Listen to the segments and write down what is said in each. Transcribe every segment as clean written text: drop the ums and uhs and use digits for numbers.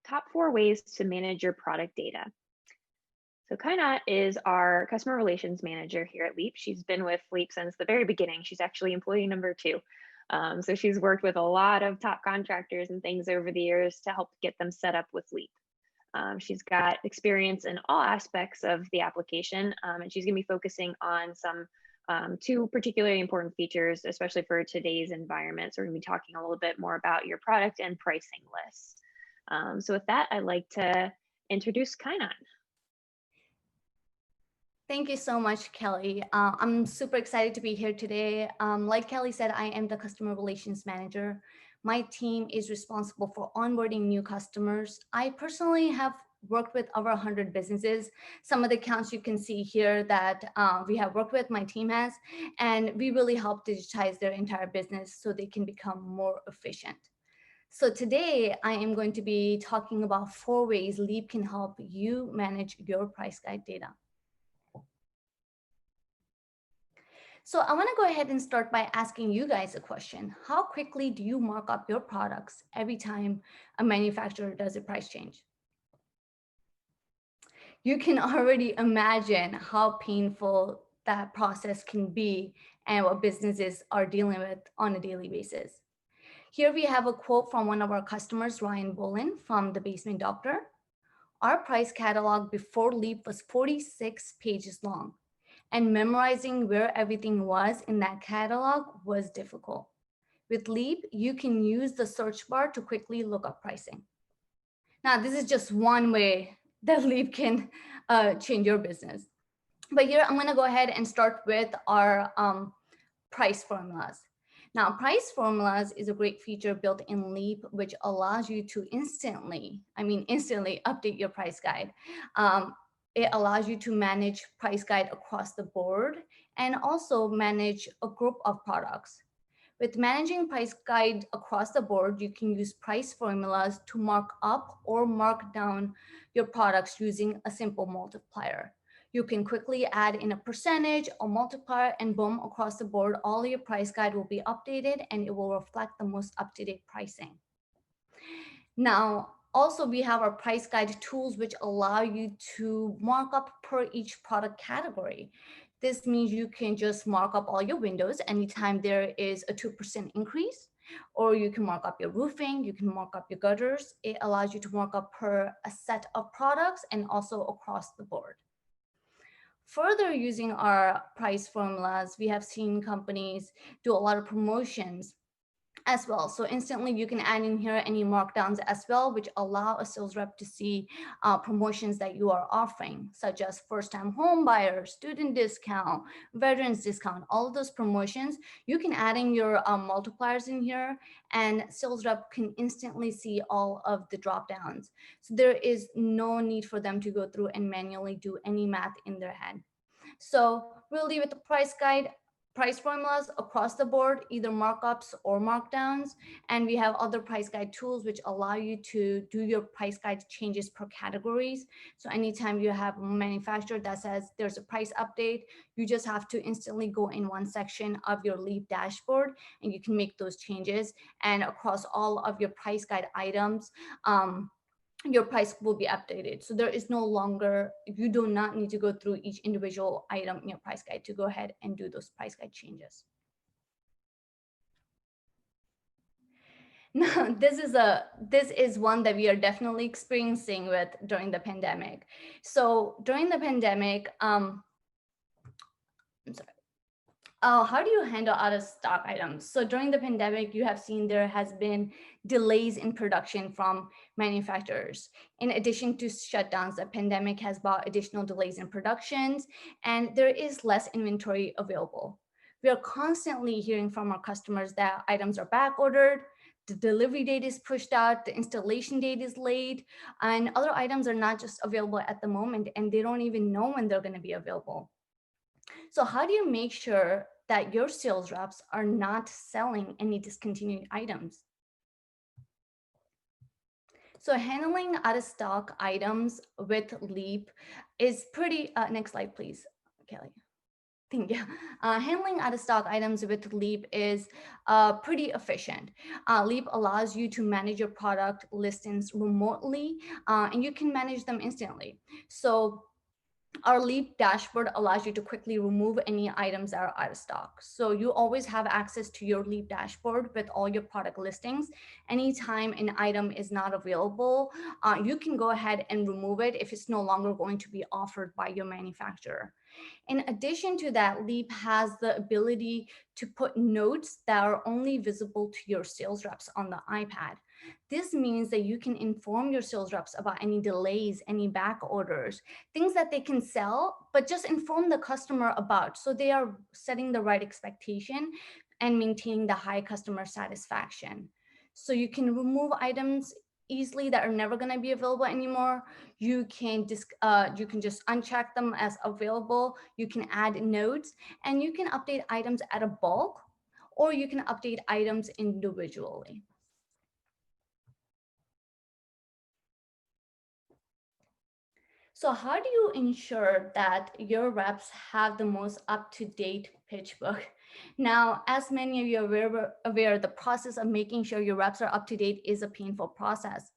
top 4 ways to manage your product data. So Kaina is our customer relations manager here at Leap. She's been with Leap since the very beginning. She's actually employee number 2. So she's worked with a lot of top contractors and things over the years to help get them set up with Leap. She's got experience in all aspects of the application, and she's going to be focusing on some 2 particularly important features, especially for today's environment. So we're going to be talking a little bit more about your product and pricing lists. So with that, I'd like to introduce Kainan. Thank you so much, Kelly. I'm super excited to be here today. Like Kelly said, I am the customer relations manager. My team is responsible for onboarding new customers. I personally have worked with over 100 businesses. Some of the accounts you can see here that we have worked with, my team has, and we really help digitize their entire business so they can become more efficient. So today I am going to be talking about 4 ways Leap can help you manage your price guide data. So I want to go ahead and start by asking you guys a question. How quickly do you mark up your products every time a manufacturer does a price change? You can already imagine how painful that process can be and what businesses are dealing with on a daily basis. Here we have a quote from one of our customers, Ryan Bolin from The Basement Doctor. Our price catalog before Leap was 46 pages long, and memorizing where everything was in that catalog was difficult. With Leap, you can use the search bar to quickly look up pricing. Now, this is just one way that Leap can change your business. But here, I'm gonna go ahead and start with our price formulas. Now, price formulas is a great feature built in Leap, which allows you to instantly update your price guide. It allows you to manage price guide across the board and also manage a group of products. With managing price guide across the board, you can use price formulas to mark up or mark down your products using a simple multiplier. You can quickly add in a percentage or multiplier, and boom, across the board, all your price guide will be updated and it will reflect the most up-to-date pricing. Now, also, we have our price guide tools, which allow you to mark up per each product category. This means you can just mark up all your windows anytime there is a 2% increase, or you can mark up your roofing, you can mark up your gutters. It allows you to mark up per a set of products and also across the board. Further, using our price formulas, we have seen companies do a lot of promotions as well. So instantly you can add in here any markdowns as well, which allow a sales rep to see promotions that you are offering, such as first-time home buyers, student discount, veterans discount, all of those promotions. You can add in your multipliers in here, and sales rep can instantly see all of the drop downs. So there is no need for them to go through and manually do any math in their head. So really with the price guide, price formulas across the board, either markups or markdowns. And we have other price guide tools which allow you to do your price guide changes per categories. So anytime you have a manufacturer that says there's a price update, you just have to instantly go in one section of your Leap dashboard and you can make those changes. And across all of your price guide items, your price will be updated. So there is no longer, you do not need to go through each individual item in your price guide to go ahead and do those price guide changes. Now, this is one that we are definitely experiencing with during the pandemic. So during the pandemic, I'm sorry. How do you handle out of stock items? So during the pandemic, you have seen there has been delays in production from manufacturers. In addition to shutdowns, the pandemic has brought additional delays in productions, and there is less inventory available. We are constantly hearing from our customers that items are back ordered, the delivery date is pushed out, the installation date is late, and other items are not just available at the moment, and they don't even know when they're going to be available. So how do you make sure that your sales reps are not selling any discontinued items? So handling out of stock items with Leap is pretty, next slide, please, Kelly. Thank you. Handling out of stock items with Leap is pretty efficient. Leap allows you to manage your product listings remotely, and you can manage them instantly. So our Leap dashboard allows you to quickly remove any items that are out of stock. So you always have access to your Leap dashboard with all your product listings. Anytime an item is not available, you can go ahead and remove it if it's no longer going to be offered by your manufacturer. In addition to that, Leap has the ability to put notes that are only visible to your sales reps on the iPad. This means that you can inform your sales reps about any delays, any back orders, things that they can sell, but just inform the customer about so they are setting the right expectation and maintaining the high customer satisfaction. So you can remove items easily that are never going to be available anymore. You can just uncheck them as available. You can add notes, and you can update items at a bulk, or you can update items individually. So how do you ensure that your reps have the most up-to-date pitch book? Now, as many of you are aware, the process of making sure your reps are up-to-date is a painful process.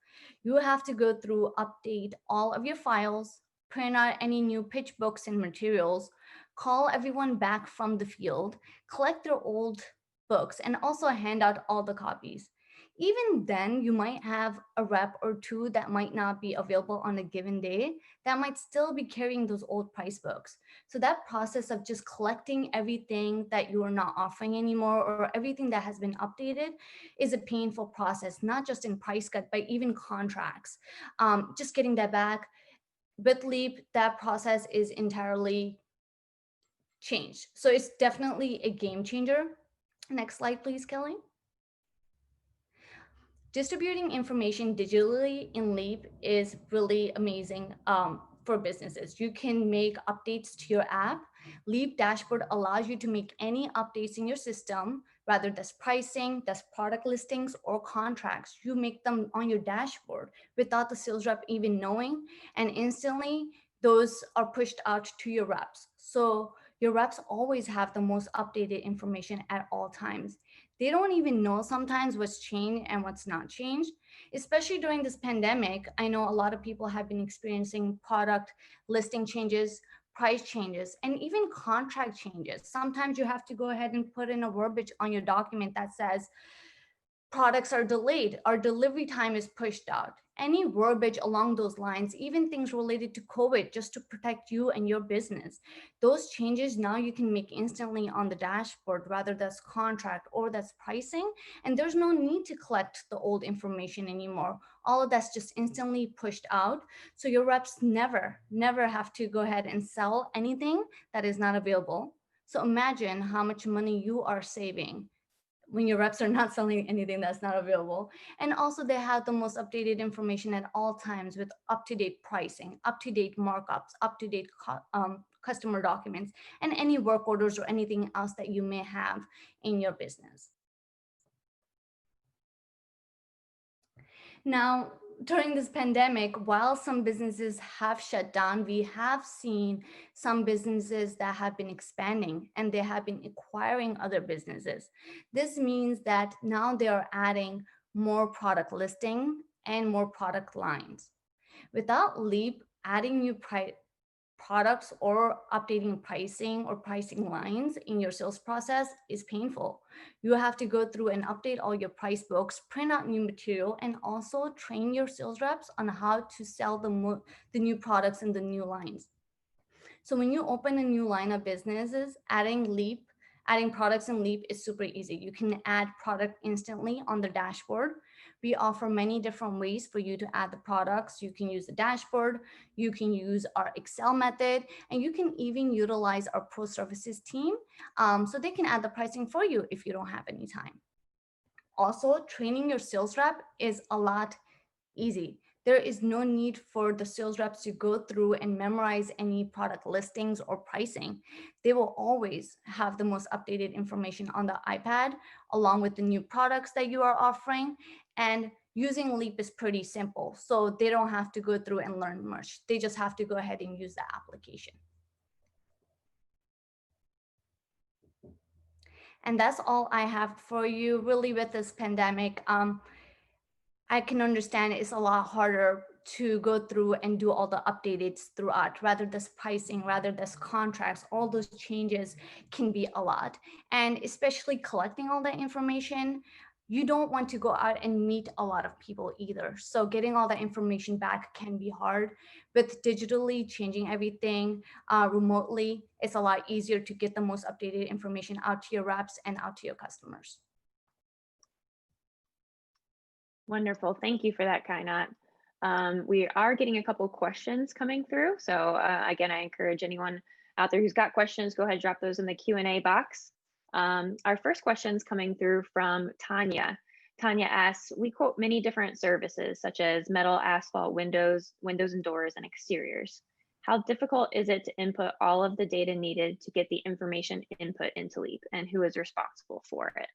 You have to go through, update all of your files, print out any new pitch books and materials, call everyone back from the field, collect their old books, and also hand out all the copies. Even then, you might have a rep or two that might not be available on a given day that might still be carrying those old price books. So that process of just collecting everything that you are not offering anymore or everything that has been updated is a painful process, not just in price cut, but even contracts. Just getting that back. With Leap, that process is entirely changed. So it's definitely a game changer. Next slide, please, Kelly. Distributing information digitally in Leap is really amazing for businesses. You can make updates to your app. Leap dashboard allows you to make any updates in your system, whether that's pricing, that's product listings, or contracts. You make them on your dashboard without the sales rep even knowing, and instantly those are pushed out to your reps. So your reps always have the most updated information at all times. They don't even know sometimes what's changed and what's not changed. Especially during this pandemic, I know a lot of people have been experiencing product listing changes, price changes, and even contract changes. Sometimes you have to go ahead and put in a verbiage on your document that says, products are delayed, our delivery time is pushed out. Any verbiage along those lines, even things related to COVID, just to protect you and your business. Those changes now you can make instantly on the dashboard, whether that's contract or that's pricing. And there's no need to collect the old information anymore. All of that's just instantly pushed out. So your reps never have to go ahead and sell anything that is not available. So imagine how much money you are saving when your reps are not selling anything that's not available. And also they have the most updated information at all times with up-to-date pricing, up-to-date markups, up-to-date customer documents, and any work orders or anything else that you may have in your business. Now, during this pandemic, while some businesses have shut down, we have seen some businesses that have been expanding and they have been acquiring other businesses. This means that now they are adding more product listing and more product lines. Without Leap adding new products or updating pricing or pricing lines in your sales process is painful. You have to go through and update all your price books, print out new material, and also train your sales reps on how to sell the new products and the new lines. So when you open a new line of businesses, adding products in Leap is super easy. You can add product instantly on the dashboard. We offer many different ways for you to add the products. You can use the dashboard, you can use our Excel method, and you can even utilize our pro services team so they can add the pricing for you if you don't have any time. Also, training your sales rep is a lot easy. There is no need for the sales reps to go through and memorize any product listings or pricing. They will always have the most updated information on the iPad, along with the new products that you are offering. And using Leap is pretty simple. So they don't have to go through and learn much. They just have to go ahead and use the application. And that's all I have for you. Really, with this pandemic, I can understand it's a lot harder to go through and do all the updates throughout, rather this pricing, rather this contracts, all those changes can be a lot. And especially collecting all that information, you don't want to go out and meet a lot of people either. So getting all that information back can be hard. With digitally changing everything remotely, it's a lot easier to get the most updated information out to your reps and out to your customers. Wonderful. Thank you for that, Kainat. We are getting a couple questions coming through. So again, I encourage anyone out there who's got questions, go ahead and drop those in the Q&A box. Our first question is coming through from Tanya. Tanya asks, we quote many different services such as metal, asphalt, windows and doors, and exteriors. How difficult is it to input all of the data needed to get the information input into Leap, and who is responsible for it?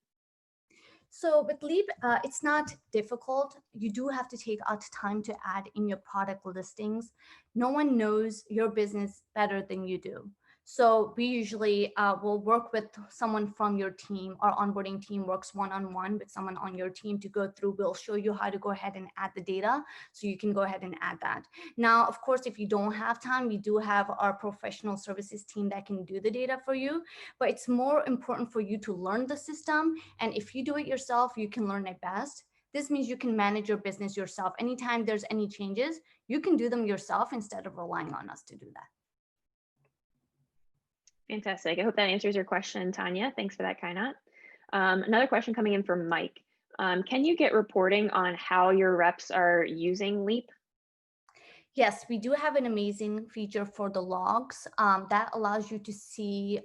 So with Leap, it's not difficult. You do have to take out time to add in your product listings. No one knows your business better than you do. So we usually will work with someone from your team. Our onboarding team works one-on-one with someone on your team to go through. We'll show you how to go ahead and add the data, so you can go ahead and add that. Now, of course, if you don't have time, we do have our professional services team that can do the data for you, but it's more important for you to learn the system. And if you do it yourself, you can learn it best. This means you can manage your business yourself. Anytime there's any changes, you can do them yourself instead of relying on us to do that. Fantastic. I hope that answers your question, Tanya. Thanks for that, Kainat. Another question coming in from Mike. Can you get reporting on how your reps are using Leap? Yes, we do have an amazing feature for the logs that allows you to see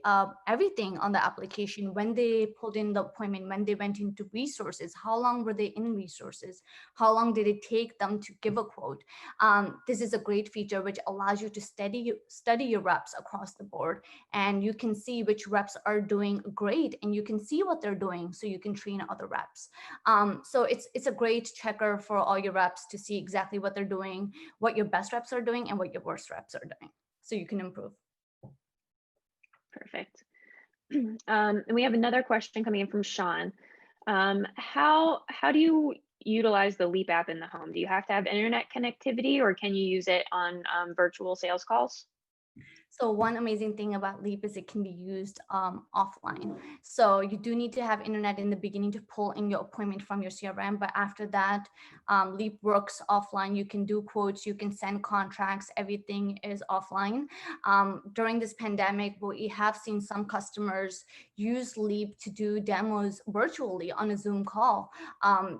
everything on the application: when they pulled in the appointment, when they went into resources, how long were they in resources, how long did it take them to give a quote. This is a great feature which allows you to study your reps across the board, and you can see which reps are doing great, and you can see what they're doing so you can train other reps. So it's a great checker for all your reps to see exactly what they're doing, what your best reps are doing, and what your worst reps are doing, so you can improve. Perfect. And we have another question coming in from Sean. How do you utilize the Leap app in the home? Do you have to have internet connectivity, or can you use it on virtual sales calls? So one amazing thing about Leap is it can be used offline. So you do need to have internet in the beginning to pull in your appointment from your CRM, but after that, Leap works offline. You can do quotes, you can send contracts, everything is offline. During this pandemic, we have seen some customers use Leap to do demos virtually on a Zoom call,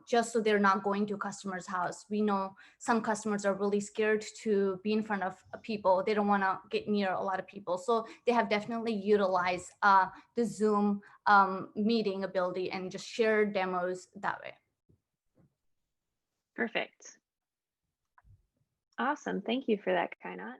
just so they're not going to a customer's house. We know some customers are really scared to be in front of people. They don't want to get near a lot of people. So they have definitely utilized the Zoom meeting ability and just share demos that way. Perfect. Awesome. Thank you for that, Kainat.